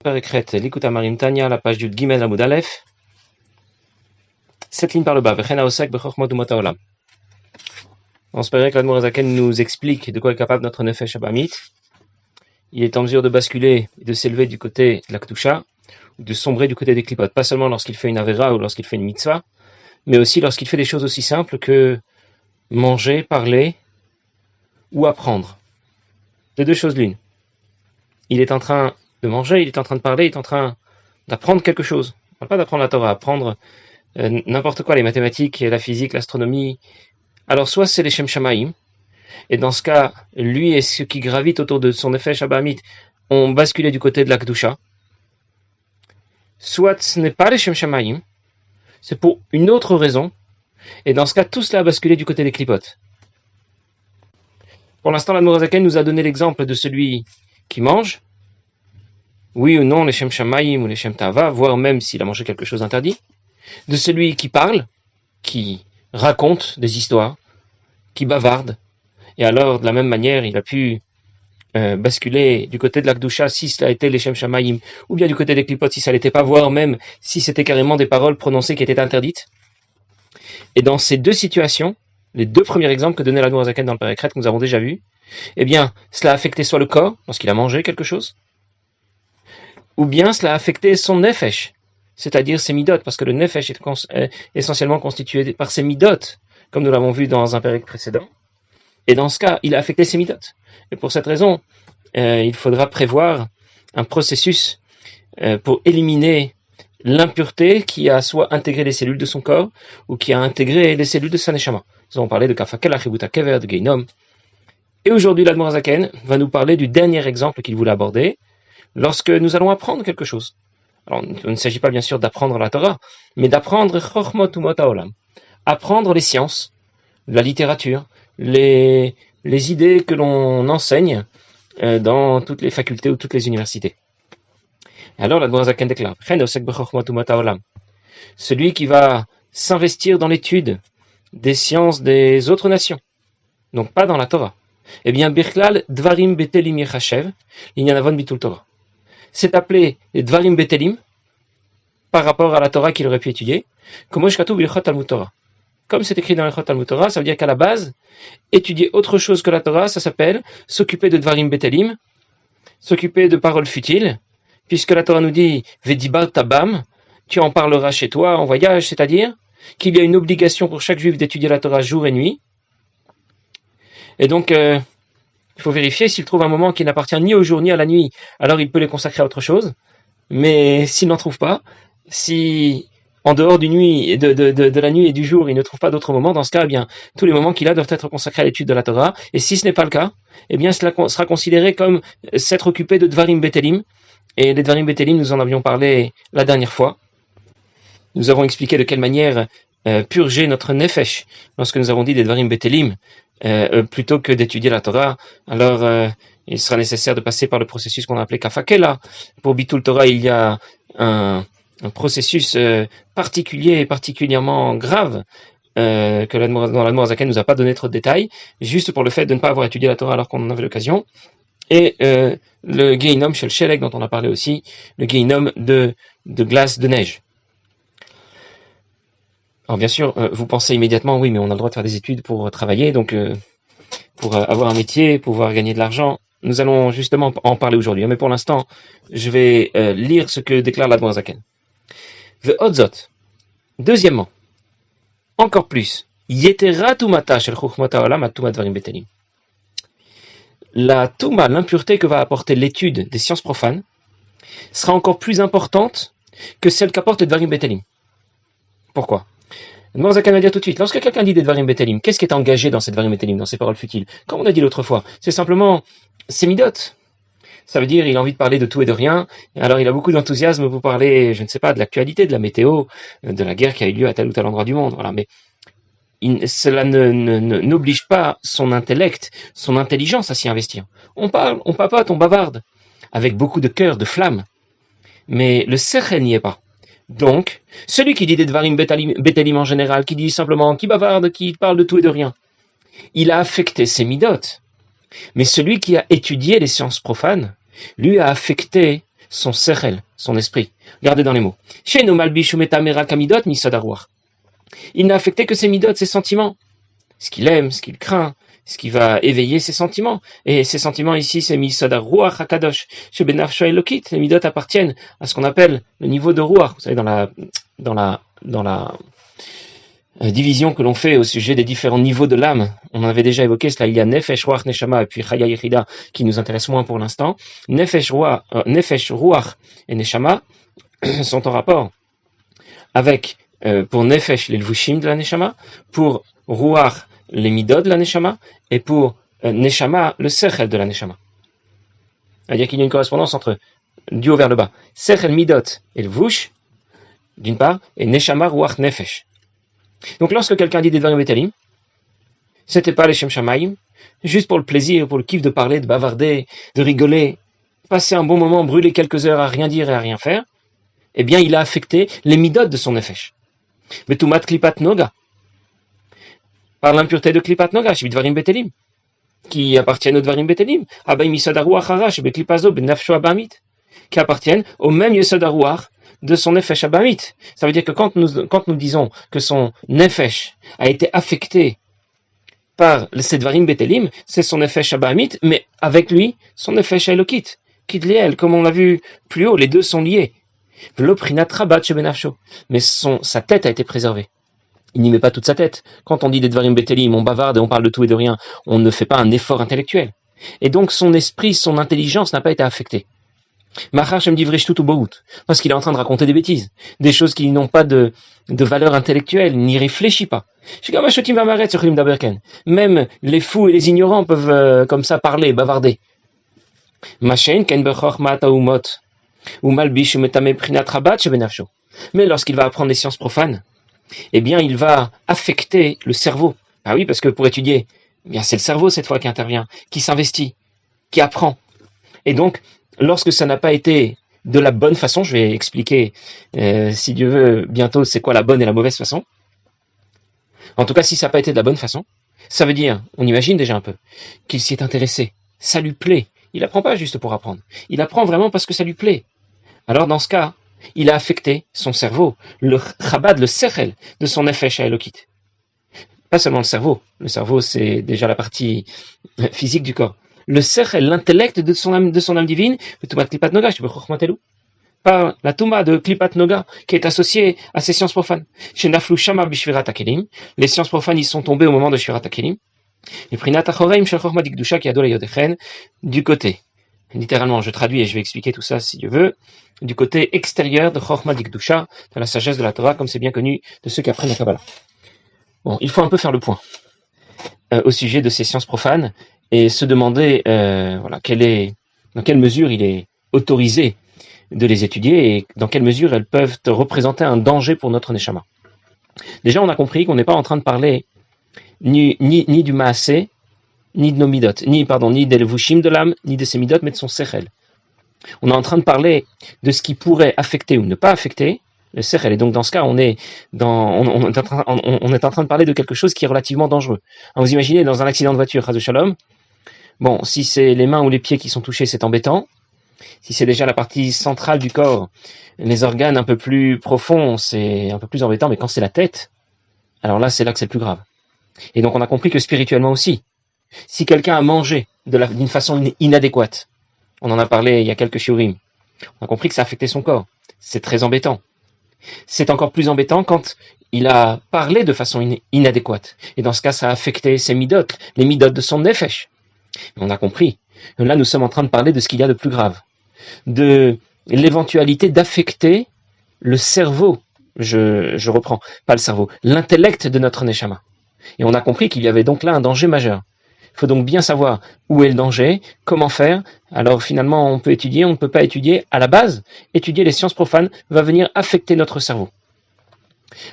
Perekret, l'écoute à Marim Tania, la page du Gimel Amoud Aleph. Cette ligne par le bas. Vechena osek bechokmot umot haolam. On espérait que l'Admour Azaken nous explique de quoi est capable notre Nefesh Abamit. Il est en mesure de basculer et de s'élever du côté de la Kedusha, ou de sombrer du côté des Klipot, pas seulement lorsqu'il fait une Avera ou lorsqu'il fait une Mitzvah, mais aussi lorsqu'il fait des choses aussi simples que manger, parler ou apprendre. De deux choses l'une. Il est en train de manger, il est en train de parler, il est en train d'apprendre quelque chose. On ne parle pas d'apprendre la Torah, apprendre n'importe quoi, les mathématiques, la physique, l'astronomie. Alors soit c'est les Shem Shamaim, et dans ce cas, lui et ceux qui gravitent autour de son Nefesh Abamit ont basculé du côté de la Kedusha. Soit ce n'est pas les Shem Shamaim, c'est pour une autre raison, et dans ce cas, tout cela a basculé du côté des Klipot. Pour l'instant, l'Admour Azaken nous a donné l'exemple de celui qui mange, oui ou non, les Shem Shamaim ou les Shem Tava, voire même s'il a mangé quelque chose d'interdit, de celui qui parle, qui raconte des histoires, qui bavarde, et alors de la même manière il a pu basculer du côté de la Kedusha si cela a été les Shem Shamaim, ou bien du côté des Klipot si ça l'était pas, voire même si c'était carrément des paroles prononcées qui étaient interdites. Et dans ces deux situations, les deux premiers exemples que donnait l'Admour Azaken dans le Perekret que nous avons déjà vu, eh bien cela a affecté soit le corps, lorsqu'il a mangé quelque chose, ou bien cela a affecté son nefesh, c'est-à-dire ses midot, parce que le nefesh est essentiellement constitué par ses midot, comme nous l'avons vu dans un pérec précédent. Et dans ce cas, il a affecté ses midot. Et pour cette raison, il faudra prévoir un processus pour éliminer l'impureté qui a soit intégré les cellules de son corps, ou qui a intégré les cellules de sa neshama. Nous avons parlé de kafakel, achibuta kever, de geinom. Et aujourd'hui, l'Admour Azaken va nous parler du dernier exemple qu'il voulait aborder, lorsque nous allons apprendre quelque chose. Alors, il ne s'agit pas bien sûr d'apprendre la Torah, mais d'apprendre chokhmot umot haolam, apprendre les sciences, la littérature, les idées que l'on enseigne dans toutes les facultés ou toutes les universités. Et alors, l'Admour Azaken déclare, celui qui va s'investir dans l'étude des sciences des autres nations, donc pas dans la Torah, eh bien, birklal dvarim betelim yechashev, l'inyanavon bitul Torah. C'est appelé les Dvarim Betelim par rapport à la Torah qu'il aurait pu étudier, comme c'est écrit dans l'Ilchot Talmud Torah, ça veut dire qu'à la base, étudier autre chose que la Torah, ça s'appelle s'occuper de Dvarim Betelim, s'occuper de paroles futiles, puisque la Torah nous dit Vedibar Tabam, tu en parleras chez toi en voyage, c'est-à-dire qu'il y a une obligation pour chaque juif d'étudier la Torah jour et nuit. Et donc, il faut vérifier s'il trouve un moment qui n'appartient ni au jour ni à la nuit, alors il peut les consacrer à autre chose. Mais s'il n'en trouve pas, si en dehors du nuit, de la nuit et du jour, il ne trouve pas d'autres moments, dans ce cas, eh bien, tous les moments qu'il a doivent être consacrés à l'étude de la Torah. Et si ce n'est pas le cas, eh bien, cela sera considéré comme s'être occupé de Dvarim Betelim. Et les Dvarim Betelim, nous en avions parlé la dernière fois. Nous avons expliqué de quelle manière purger notre nefesh lorsque nous avons dit des Dvarim Betelim. Plutôt que d'étudier la Torah, alors il sera nécessaire de passer par le processus qu'on a appelé Kafakela. Pour Bitul Torah, il y a un processus particulier et particulièrement grave que l'Admour Azaken nous a pas donné trop de détails, juste pour le fait de ne pas avoir étudié la Torah alors qu'on en avait l'occasion. Et le Geinom Shel Shelek dont on a parlé aussi, le Geinom de glace, de neige. Alors bien sûr, vous pensez immédiatement, oui, mais on a le droit de faire des études pour travailler, donc pour avoir un métier, pouvoir gagner de l'argent. Nous allons justement en parler aujourd'hui. Mais pour l'instant, je vais lire ce que déclare l'Admour Azaken. Ve'odzot. Deuxièmement, encore plus, yetera tumata shel chokhmot haolam atuma dvarim betelim. La touma, l'impureté que va apporter l'étude des sciences profanes, sera encore plus importante que celle qu'apporte les dvarim betelim. Pourquoi? L'Admour Azaken va dire tout de suite, lorsque quelqu'un dit des Dvarim Betelim, qu'est-ce qui est engagé dans ces Dvarim Betelim, dans ces paroles futiles? Comme on a dit l'autre fois, c'est simplement ses midot. Ça veut dire, il a envie de parler de tout et de rien, alors il a beaucoup d'enthousiasme pour parler, je ne sais pas, de l'actualité, de la météo, de la guerre qui a eu lieu à tel ou tel endroit du monde, voilà, mais cela n'oblige pas son intellect, son intelligence à s'y investir. On parle, on papote, on bavarde, avec beaucoup de cœur, de flamme, mais le sechel n'y est pas. Donc, celui qui dit des Dvarim Betelim en général, qui dit simplement, qui bavarde, qui parle de tout et de rien, il a affecté ses midot. Mais celui qui a étudié les sciences profanes, lui a affecté son sechel, son esprit. Regardez dans les mots. Il n'a affecté que ses midot, ses sentiments. Ce qu'il aime, ce qu'il craint, ce qui va éveiller ses sentiments. Et ces sentiments ici, c'est Misad Ruach HaKadosh. Chez Benafsho Elokit, les midot appartiennent à ce qu'on appelle le niveau de Ruach. Vous savez, dans la division que l'on fait au sujet des différents niveaux de l'âme, on avait déjà évoqué cela, il y a Nefesh, Ruach, Neshama et puis Chaya Yechida qui nous intéresse moins pour l'instant. Nefesh, Ruach et Neshama sont en rapport avec, pour Nefesh, les Lvushim de la Neshama, pour Ruach, les Midot de la Neshama, et pour Neshama, le Sechel de la Neshama. C'est-à-dire qu'il y a une correspondance entre, du haut vers le bas, Sechel Midot et Lvush, d'une part, et Neshama, Ruach, Nefesh. Donc lorsque quelqu'un dit des Dvarim Betelim, c'était pas les Shem Shamayim, juste pour le plaisir, pour le kiff de parler, de bavarder, de rigoler, passer un bon moment, brûler quelques heures à rien dire et à rien faire, eh bien il a affecté les midot de son nefesh. Betumat klipat noga, par l'impureté de klipat noga, chez Dvarim Betelim, qui appartiennent aux Dvarim Betelim, Abay Misad Haruach Harash, Beklipazo, Benafsho Abamit, qui appartiennent au même Yesod Haruach de son nefesh abamit. Ça veut dire que quand nous disons que son nefesh a été affecté par ces Dvarim Betelim, c'est son nefesh abamit, mais avec lui, son nefesh elokit, kidliel, comme on l'a vu plus haut, les deux sont liés. Mais sa tête a été préservée. Il n'y met pas toute sa tête. Quand on dit des Dvarim Betelim, on bavarde et on parle de tout et de rien, on ne fait pas un effort intellectuel. Et donc son esprit, son intelligence n'a pas été affectée. Parce qu'il est en train de raconter des bêtises, des choses qui n'ont pas de valeur intellectuelle, n'y réfléchit pas. Même les fous et les ignorants peuvent comme ça parler, bavarder. Mais lorsqu'il va apprendre les sciences profanes, eh bien il va affecter le cerveau. Ah oui, parce que pour étudier, eh bien c'est le cerveau cette fois qui intervient, qui s'investit, qui apprend. Et donc, lorsque ça n'a pas été de la bonne façon, je vais expliquer, si Dieu veut, bientôt, c'est quoi la bonne et la mauvaise façon. En tout cas, si ça n'a pas été de la bonne façon, ça veut dire, on imagine déjà un peu, qu'il s'y est intéressé, ça lui plaît. Il apprend pas juste pour apprendre, il apprend vraiment parce que ça lui plaît. Alors dans ce cas, il a affecté son cerveau, le chabad, le sechel de son nefesh elokit. Pas seulement le cerveau c'est déjà la partie physique du corps. Le sechel, l'intellect de son âme divine, par la touma de Klipat Noga, qui est associée à ces sciences profanes. Chez Naflu Shama Bishvirat Akelim, les sciences profanes y sont tombées au moment de Shvirat Akelim. Et Prinat Achoreim Shel Chochma Dikdusha qui adore Yodechen, du côté, littéralement, je traduis et je vais expliquer tout ça si Dieu veut, du côté extérieur de Chochma Dikdusha, de la sagesse de la Torah, comme c'est bien connu de ceux qui apprennent la Kabbalah. Bon, il faut un peu faire le point au sujet de ces sciences profanes et se demander dans quelle mesure il est autorisé de les étudier et dans quelle mesure elles peuvent représenter un danger pour notre neshama. Déjà, on a compris qu'on n'est pas en train de parler ni du maasé, ni de nos midot, ni des levushim de l'âme, ni de ses midot, mais de son sechel. On est en train de parler de ce qui pourrait affecter ou ne pas affecter le sechel. Et donc, dans ce cas, on est en train de parler de quelque chose qui est relativement dangereux. Alors, vous imaginez, dans un accident de voiture, Chas Shalom, bon, si c'est les mains ou les pieds qui sont touchés, c'est embêtant. Si c'est déjà la partie centrale du corps, les organes un peu plus profonds, c'est un peu plus embêtant, mais quand c'est la tête, alors là, c'est là que c'est le plus grave. Et donc, on a compris que spirituellement aussi, si quelqu'un a mangé d'une façon inadéquate, on en a parlé il y a quelques shiurim, on a compris que ça a affecté son corps. C'est très embêtant. C'est encore plus embêtant quand il a parlé de façon inadéquate. Et dans ce cas, ça a affecté ses midot, les midot de son nefesh. On a compris. Là, nous sommes en train de parler de ce qu'il y a de plus grave. De l'éventualité d'affecter le cerveau. Je reprends, pas le cerveau, l'intellect de notre neshama. Et on a compris qu'il y avait donc là un danger majeur. Il faut donc bien savoir où est le danger, comment faire. Alors finalement, on peut étudier, on ne peut pas étudier. À la base, étudier les sciences profanes va venir affecter notre cerveau.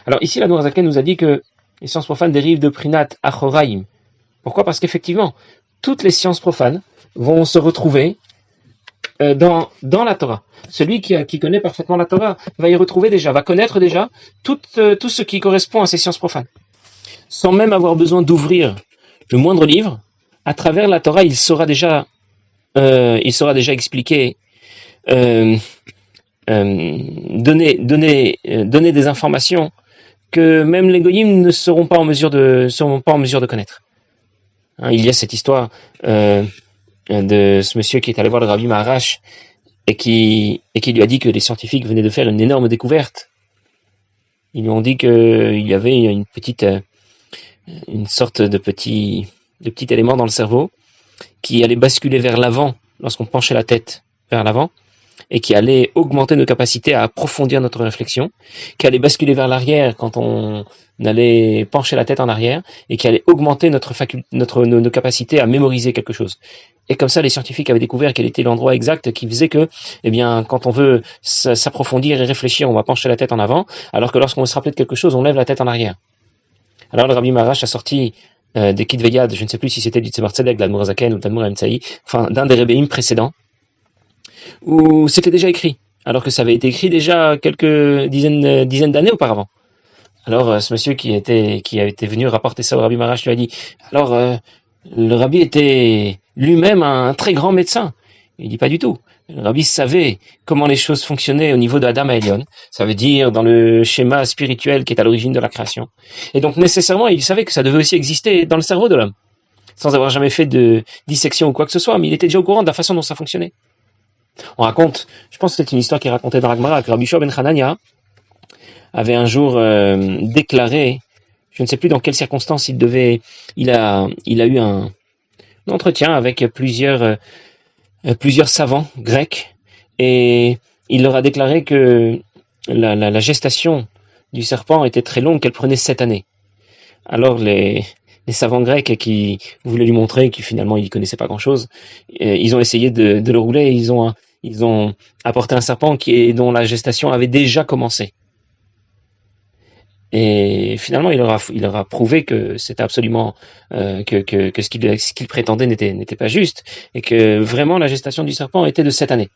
Alors ici, la Noirzaken nous a dit que les sciences profanes dérivent de Prinat Achoraim. Pourquoi ? Parce qu'effectivement, toutes les sciences profanes vont se retrouver dans la Torah. Celui qui connaît parfaitement la Torah va y retrouver déjà, va connaître déjà tout ce qui correspond à ces sciences profanes. Sans même avoir besoin d'ouvrir le moindre livre, à travers la Torah, il saura déjà expliquer donner des informations que même les goyim ne seront pas en mesure de connaître. Hein, il y a cette histoire de ce monsieur qui est allé voir le Rabbi Maharash et qui lui a dit que les scientifiques venaient de faire une énorme découverte. Ils lui ont dit qu'il y avait une sorte de petit élément dans le cerveau qui allait basculer vers l'avant lorsqu'on penchait la tête vers l'avant, et qui allait augmenter nos capacités à approfondir notre réflexion, qui allait basculer vers l'arrière quand on allait pencher la tête en arrière, et qui allait augmenter nos capacités à mémoriser quelque chose. Et comme ça, les scientifiques avaient découvert quel était l'endroit exact qui faisait que, eh bien, quand on veut s'approfondir et réfléchir, on va pencher la tête en avant, alors que lorsqu'on veut se rappeler de quelque chose, on lève la tête en arrière. Alors le Rabbi Maharash a sorti des Kitveyad, je ne sais plus si c'était du Tzemar Tzedek, de l'Admour Zaken ou de l'Admour Emtsaï, enfin d'un des Rebbeim précédents, où c'était déjà écrit, alors que ça avait été écrit déjà quelques dizaines d'années auparavant. Alors ce monsieur qui a été venu rapporter ça au Rabbi Maharash lui a dit, alors le Rabbi était lui-même un très grand médecin. Il dit pas du tout. Le Rabbi savait comment les choses fonctionnaient au niveau de Adam et Elion, ça veut dire dans le schéma spirituel qui est à l'origine de la création. Et donc nécessairement, il savait que ça devait aussi exister dans le cerveau de l'homme, sans avoir jamais fait de dissection ou quoi que ce soit, mais il était déjà au courant de la façon dont ça fonctionnait. On raconte, je pense que c'est une histoire qui est racontée dans la Gemara, que Rabbi Shua ben Hanania avait un jour déclaré, je ne sais plus dans quelles circonstances il a eu un entretien avec plusieurs savants grecs, et il leur a déclaré que la gestation du serpent était très longue, qu'elle prenait 7 années. Alors les savants grecs qui voulaient lui montrer qu'ils finalement ils connaissaient pas grand-chose, ils ont essayé de le rouler, et ils ont apporté un serpent dont la gestation avait déjà commencé. Et finalement, il leur a prouvé que c'était absolument que ce qu'il prétendait n'était pas juste, et que vraiment la gestation du serpent était de 7 années.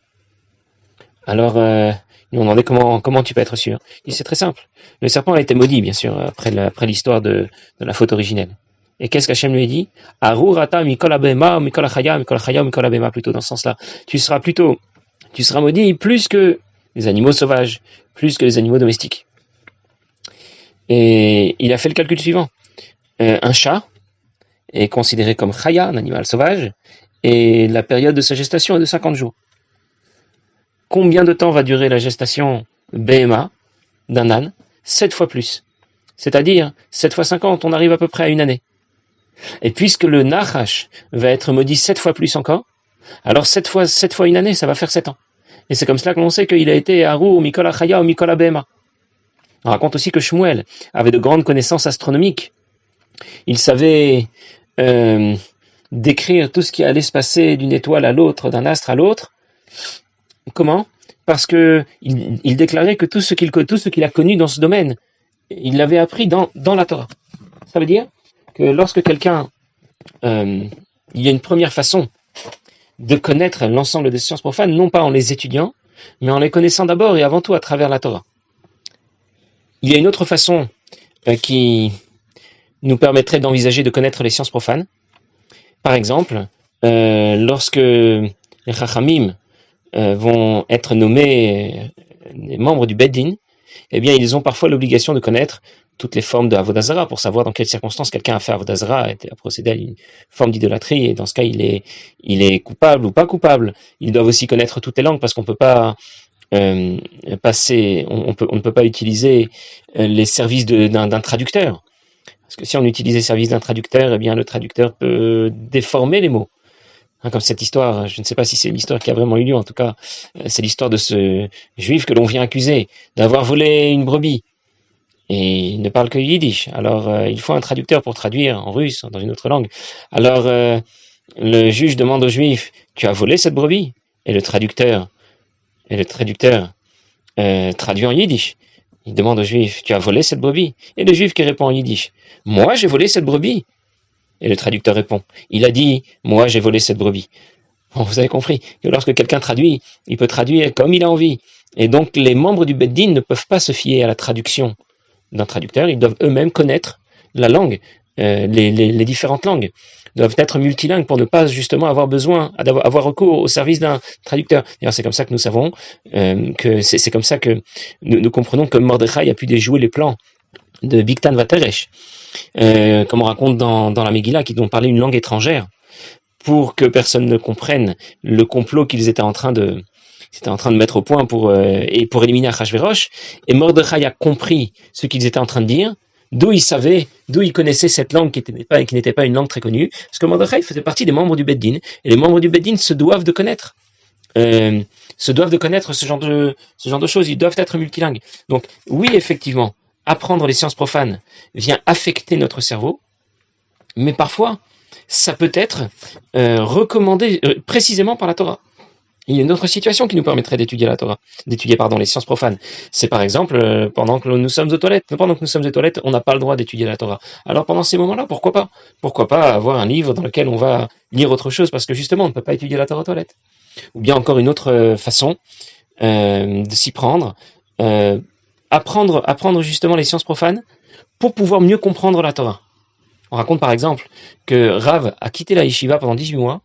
Alors, ils m'ont demandé comment tu peux être sûr. Il dit, c'est très simple. Le serpent a été maudit, bien sûr, après l'histoire de la faute originelle. Et qu'est-ce qu'Hachem lui a dit? Arurata mikol abema, mikol achaya, mikol abema, plutôt dans ce sens-là. Tu seras maudit plus que les animaux sauvages, plus que les animaux domestiques. Et il a fait le calcul suivant. Un chat est considéré comme chaya, un animal sauvage, et la période de sa gestation est de 50 jours. Combien de temps va durer la gestation BMA d'un âne? 7 fois plus. C'est-à-dire, 7 fois 50, on arrive à peu près à une année. Et puisque le Nachash va être maudit 7 fois plus encore, alors 7 fois une année, ça va faire 7 ans. Et c'est comme cela que l'on sait qu'il a été Haru, Mikol Achaya ou Mikol Abema. On raconte aussi que Shmuel avait de grandes connaissances astronomiques. Il savait décrire tout ce qui allait se passer d'une étoile à l'autre, d'un astre à l'autre. Comment? Parce que il déclarait que tout ce qu'il a connu dans ce domaine, il l'avait appris dans la Torah. Ça veut dire que lorsque quelqu'un, il y a une première façon de connaître l'ensemble des sciences profanes, non pas en les étudiant, mais en les connaissant d'abord et avant tout à travers la Torah. Il y a une autre façon qui nous permettrait d'envisager de connaître les sciences profanes. Par exemple, lorsque les Chachamim vont être nommés membres du Beit Din, eh bien, ils ont parfois l'obligation de connaître toutes les formes de Avodah Zara pour savoir dans quelles circonstances quelqu'un a fait Avodah Zara, a procédé à une forme d'idolâtrie, et dans ce cas, il est coupable ou pas coupable. Ils doivent aussi connaître toutes les langues, parce qu'on peut pas on ne peut pas utiliser les services d'un traducteur. Parce que si on utilise les services d'un traducteur, eh bien, le traducteur peut déformer les mots. Comme cette histoire, je ne sais pas si c'est une histoire qui a vraiment eu lieu, en tout cas, c'est l'histoire de ce juif que l'on vient accuser d'avoir volé une brebis. Et il ne parle que yiddish. Alors, il faut un traducteur pour traduire en russe, dans une autre langue. Alors, le juge demande au juif, tu as volé cette brebis? Et le traducteur traduit en yiddish. Il demande au juif, tu as volé cette brebis? Et le juif qui répond en yiddish, moi j'ai volé cette brebis. Et le traducteur répond, il a dit, moi j'ai volé cette brebis. Bon, vous avez compris que lorsque quelqu'un traduit, il peut traduire comme il a envie. Et donc les membres du Beit Din ne peuvent pas se fier à la traduction d'un traducteur, ils doivent eux-mêmes connaître la langue les différentes langues, doivent être multilingues pour ne pas justement avoir besoin, avoir recours au service d'un traducteur. D'ailleurs, c'est comme ça que nous savons, que c'est comme ça que nous comprenons que Mordechai a pu déjouer les plans de Bigtan Vateresh, comme on raconte dans la Megillah, qui dont parlait une langue étrangère, pour que personne ne comprenne le complot qu'ils étaient en train de mettre au point pour éliminer Achashverosh. Et Mordechai a compris ce qu'ils étaient en train de dire, d'où il connaissait cette langue qui n'était pas une langue très connue, parce que Mordechai faisait partie des membres du Beddin, et les membres du Beddin se doivent de connaître ce genre de choses, ils doivent être multilingues. Donc oui, effectivement, apprendre les sciences profanes vient affecter notre cerveau, mais parfois, ça peut être recommandé précisément par la Torah. Il y a une autre situation qui nous permettrait d'étudier les sciences profanes. C'est par exemple, pendant que nous sommes aux toilettes, on n'a pas le droit d'étudier la Torah. Alors pendant ces moments-là, pourquoi pas? Pourquoi pas avoir un livre dans lequel on va lire autre chose, parce que justement, on ne peut pas étudier la Torah aux toilettes. Ou bien encore une autre façon de s'y prendre, apprendre justement les sciences profanes pour pouvoir mieux comprendre la Torah. On raconte par exemple que Rav a quitté la yeshiva pendant 18 mois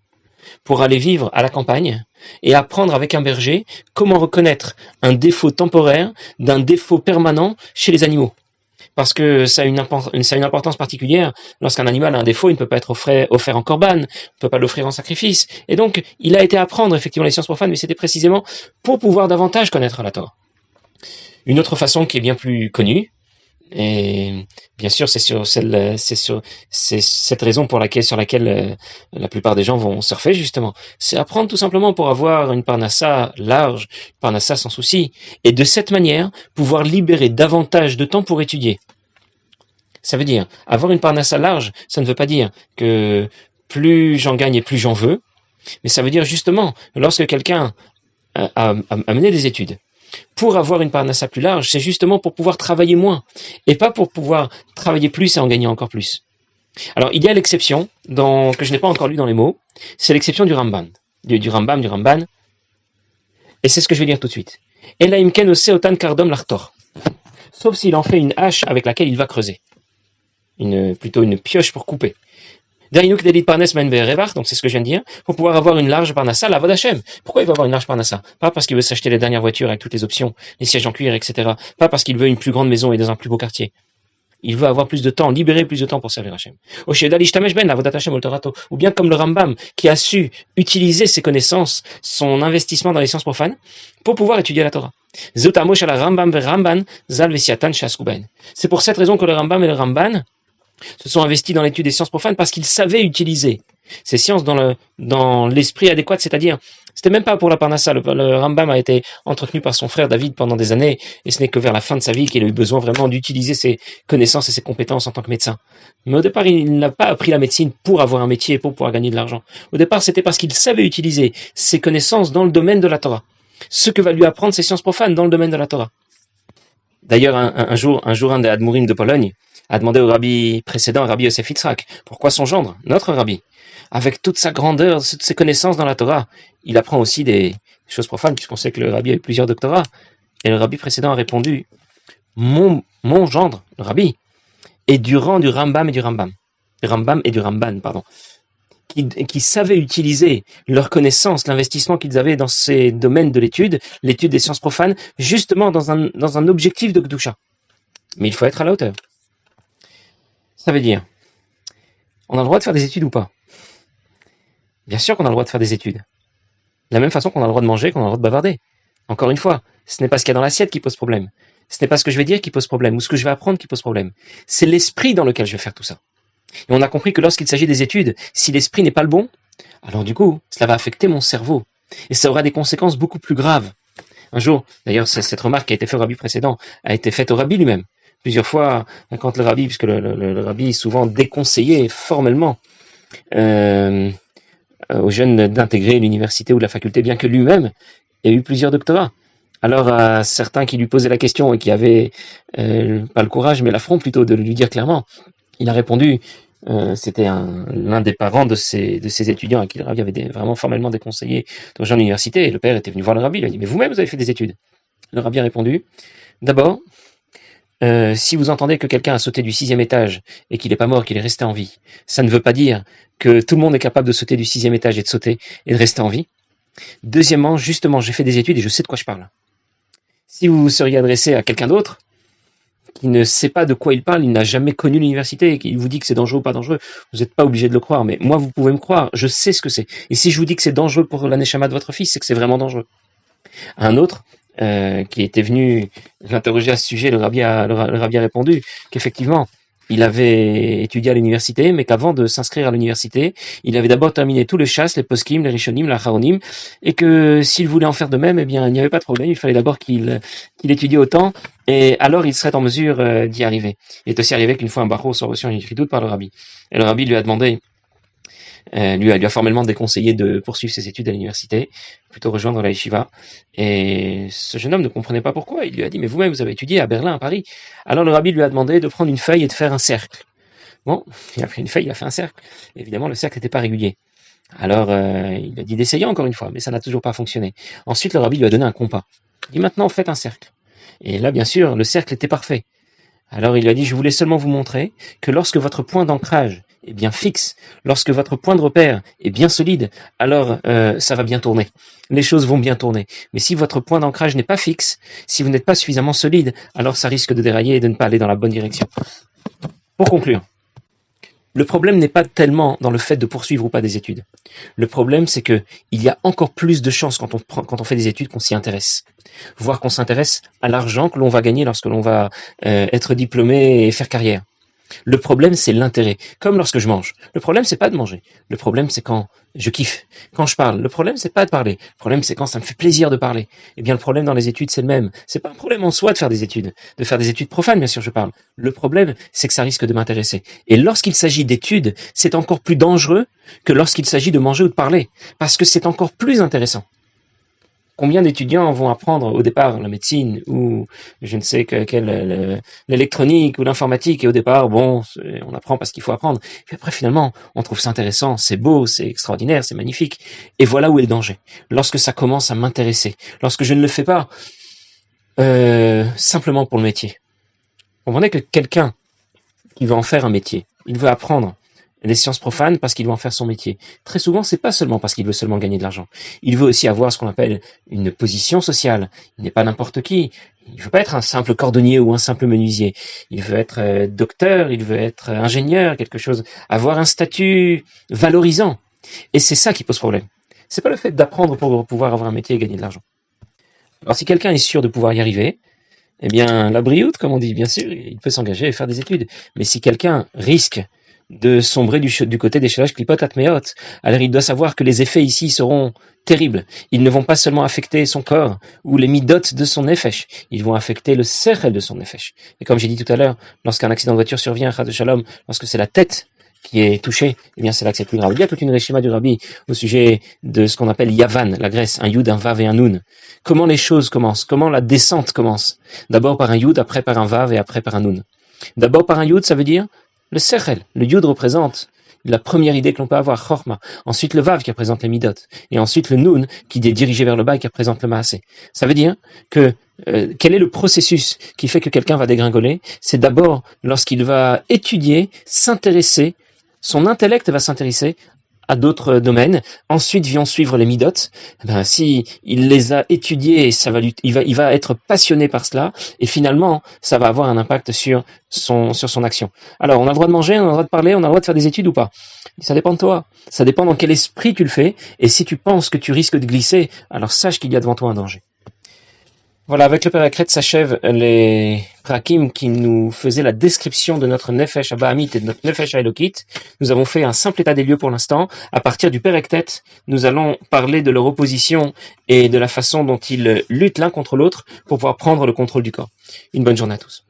pour aller vivre à la campagne et apprendre avec un berger comment reconnaître un défaut temporaire d'un défaut permanent chez les animaux. Parce que ça a une importance particulière. Lorsqu'un animal a un défaut, il ne peut pas être offert en korban, il ne peut pas l'offrir en sacrifice. Et donc, il a été apprendre effectivement les sciences profanes, mais c'était précisément pour pouvoir davantage connaître la Torah. Une autre façon qui est bien plus connue, et bien sûr, c'est cette raison sur laquelle la plupart des gens vont surfer justement. C'est apprendre tout simplement pour avoir une parnassa large, une parnassa sans souci, et de cette manière pouvoir libérer davantage de temps pour étudier. Ça veut dire avoir une parnassa large. Ça ne veut pas dire que plus j'en gagne et plus j'en veux, mais ça veut dire justement lorsque quelqu'un a mené des études. Pour avoir une parnassa plus large, c'est justement pour pouvoir travailler moins, et pas pour pouvoir travailler plus et en gagner encore plus. Alors, il y a l'exception, que je n'ai pas encore lu dans les mots, c'est l'exception du Ramban, du Ramban, et c'est ce que je vais dire tout de suite. Elaimken otan kardom lartor. Sauf s'il en fait une hache avec laquelle il va creuser. Plutôt une pioche pour couper. Donc c'est ce que je viens de dire, pour pouvoir avoir une large parnassa, la Vod Hashem. Pourquoi il veut avoir une large parnassa? Pas parce qu'il veut s'acheter les dernières voitures avec toutes les options, les sièges en cuir, etc. Pas parce qu'il veut une plus grande maison et dans un plus beau quartier. Il veut avoir plus de temps, libérer plus de temps pour servir Hashem. Ou bien comme le Rambam, qui a su utiliser ses connaissances, son investissement dans les sciences profanes, pour pouvoir étudier la Torah. C'est pour cette raison que le Rambam et le Ramban se sont investis dans l'étude des sciences profanes parce qu'ils savaient utiliser ces sciences dans l'esprit adéquat, c'est-à-dire, c'était même pas pour la parnassa. Le Rambam a été entretenu par son frère David pendant des années, et ce n'est que vers la fin de sa vie qu'il a eu besoin vraiment d'utiliser ses connaissances et ses compétences en tant que médecin. Mais au départ, il n'a pas appris la médecine pour avoir un métier et pour pouvoir gagner de l'argent. Au départ, c'était parce qu'il savait utiliser ses connaissances dans le domaine de la Torah. Ce que va lui apprendre ces sciences profanes dans le domaine de la Torah. D'ailleurs, un jour, un des Admourim de Pologne a demandé au rabbi précédent, Rabbi Yosef Yitzhak, pourquoi son gendre, notre rabbi, avec toute sa grandeur, toutes ses connaissances dans la Torah, il apprend aussi des choses profanes, puisqu'on sait que le rabbi a eu plusieurs doctorats. Et le rabbi précédent a répondu, mon gendre, le rabbi, est du rang du Rambam et du Ramban, pardon, qui savaient utiliser leur connaissance, l'investissement qu'ils avaient dans ces domaines de l'étude des sciences profanes, justement dans un objectif de Kedusha. Mais il faut être à la hauteur. Ça veut dire, on a le droit de faire des études ou pas? Bien sûr qu'on a le droit de faire des études. De la même façon qu'on a le droit de manger, qu'on a le droit de bavarder. Encore une fois, ce n'est pas ce qu'il y a dans l'assiette qui pose problème. Ce n'est pas ce que je vais dire qui pose problème, ou ce que je vais apprendre qui pose problème. C'est l'esprit dans lequel je vais faire tout ça. Et on a compris que lorsqu'il s'agit des études, si l'esprit n'est pas le bon, alors du coup, cela va affecter mon cerveau. Et ça aura des conséquences beaucoup plus graves. Un jour, d'ailleurs, cette remarque qui a été faite au rabbi précédent, a été faite au rabbi lui-même. Plusieurs fois, quand le rabbi, puisque le rabbi est souvent déconseillé formellement aux jeunes d'intégrer l'université ou la faculté, bien que lui-même ait eu plusieurs doctorats. Alors à certains qui lui posaient la question et qui avaient pas le courage, mais l'affront plutôt de lui dire clairement, il a répondu, c'était l'un des parents de ces étudiants à qui le rabbi avait vraiment formellement déconseillé de rejoindre l'université, et le père était venu voir le rabbi, il lui a dit, mais vous-même vous avez fait des études. Le rabbi a répondu, d'abord, Si vous entendez que quelqu'un a sauté du 6e étage et qu'il n'est pas mort, qu'il est resté en vie, ça ne veut pas dire que tout le monde est capable de sauter du 6e étage et de sauter et de rester en vie. Deuxièmement, justement, j'ai fait des études et je sais de quoi je parle. Si vous vous seriez adressé à quelqu'un d'autre qui ne sait pas de quoi il parle, il n'a jamais connu l'université et qu'il vous dit que c'est dangereux ou pas dangereux, vous n'êtes pas obligé de le croire, mais moi vous pouvez me croire, je sais ce que c'est. Et si je vous dis que c'est dangereux pour la neshama de votre fils, c'est que c'est vraiment dangereux. Un autre qui était venu l'interroger à ce sujet, le rabbi a répondu qu'effectivement, il avait étudié à l'université, mais qu'avant de s'inscrire à l'université, il avait d'abord terminé tous les chasses, les poskim, les rishonim, les acharonim, et que s'il voulait en faire de même, eh bien, il n'y avait pas de problème, il fallait d'abord qu'il étudie autant, et alors il serait en mesure d'y arriver. Il est aussi arrivé qu'une fois un barreau soit reçu en écriture par le rabbi. Et le rabbi lui a demandé, lui a formellement déconseillé de poursuivre ses études à l'université, plutôt rejoindre la yeshiva. Et ce jeune homme ne comprenait pas pourquoi. Il lui a dit, mais vous-même, vous avez étudié à Berlin, à Paris. Alors le rabbi lui a demandé de prendre une feuille et de faire un cercle. Bon, il a pris une feuille, il a fait un cercle. Évidemment, le cercle n'était pas régulier. Alors, il a dit d'essayer encore une fois, mais ça n'a toujours pas fonctionné. Ensuite, le rabbi lui a donné un compas. Il dit, maintenant, faites un cercle. Et là, bien sûr, le cercle était parfait. Alors il lui a dit, je voulais seulement vous montrer que lorsque votre point d'ancrage est bien fixe, lorsque votre point de repère est bien solide, alors ça va bien tourner. Les choses vont bien tourner. Mais si votre point d'ancrage n'est pas fixe, si vous n'êtes pas suffisamment solide, alors ça risque de dérailler et de ne pas aller dans la bonne direction. Pour conclure, le problème n'est pas tellement dans le fait de poursuivre ou pas des études. Le problème, c'est que il y a encore plus de chances quand on fait des études qu'on s'y intéresse. Voire qu'on s'intéresse à l'argent que l'on va gagner lorsque l'on va être diplômé et faire carrière. Le problème, c'est l'intérêt. Comme lorsque je mange. Le problème, c'est pas de manger. Le problème, c'est quand je kiffe. Quand je parle. Le problème, c'est pas de parler. Le problème, c'est quand ça me fait plaisir de parler. Eh bien, le problème dans les études, c'est le même. C'est pas un problème en soi de faire des études. De faire des études profanes, bien sûr, je parle. Le problème, c'est que ça risque de m'intéresser. Et lorsqu'il s'agit d'études, c'est encore plus dangereux que lorsqu'il s'agit de manger ou de parler. Parce que c'est encore plus intéressant. Combien d'étudiants vont apprendre au départ la médecine ou je ne sais quelle l'électronique ou l'informatique et au départ, bon, on apprend parce qu'il faut apprendre. Puis après, finalement, on trouve ça intéressant, c'est beau, c'est extraordinaire, c'est magnifique. Et voilà où est le danger. Lorsque ça commence à m'intéresser, lorsque je ne le fais pas simplement pour le métier. Vous comprenez que quelqu'un qui veut en faire un métier, il veut apprendre les sciences profanes parce qu'il veut en faire son métier. Très souvent, c'est pas seulement parce qu'il veut seulement gagner de l'argent. Il veut aussi avoir ce qu'on appelle une position sociale. Il n'est pas n'importe qui. Il veut pas être un simple cordonnier ou un simple menuisier. Il veut être docteur, il veut être ingénieur, quelque chose, avoir un statut valorisant. Et c'est ça qui pose problème. C'est pas le fait d'apprendre pour pouvoir avoir un métier et gagner de l'argent. Alors si quelqu'un est sûr de pouvoir y arriver, eh bien, la brioute, comme on dit, bien sûr, il peut s'engager et faire des études. Mais si quelqu'un risque de sombrer du côté des shelash klipot atmeot, alors il doit savoir que les effets ici seront terribles. Ils ne vont pas seulement affecter son corps ou les midot de son nefesh, ils vont affecter le sechel de son nefesh. Et comme j'ai dit tout à l'heure, lorsqu'un accident de voiture survient, chas de shalom, lorsque c'est la tête qui est touchée, eh bien c'est là que c'est plus grave. Il y a toute une réchima du rabbi au sujet de ce qu'on appelle Yavan, la Grèce, un yud, un vav et un nun. Comment les choses commencent, comment la descente commence. D'abord par un yud, après par un vav et après par un nun. D'abord par un yud, ça veut dire le sechel. Le yud représente la première idée que l'on peut avoir, chorma. Ensuite le vav qui représente les midot. Et ensuite le nun qui est dirigé vers le bas et qui représente le maasé. Ça veut dire que quel est le processus qui fait que quelqu'un va dégringoler? C'est d'abord lorsqu'il va étudier, s'intéresser, son intellect va s'intéresser à d'autres domaines. Ensuite vont suivre les midot. Ben, si il les a étudiés, il va être passionné par cela, et finalement, ça va avoir un impact sur son action. Alors, on a le droit de manger, on a le droit de parler, on a le droit de faire des études ou pas. Ça dépend de toi. Ça dépend dans quel esprit tu le fais, et si tu penses que tu risques de glisser, alors sache qu'il y a devant toi un danger. Voilà, avec le Père Akret s'achèvent les prakim qui nous faisaient la description de notre Nefesh Abahamit et de notre Nefesh Elokit. Nous avons fait un simple état des lieux pour l'instant. À partir du Père Ektet, nous allons parler de leur opposition et de la façon dont ils luttent l'un contre l'autre pour pouvoir prendre le contrôle du corps. Une bonne journée à tous.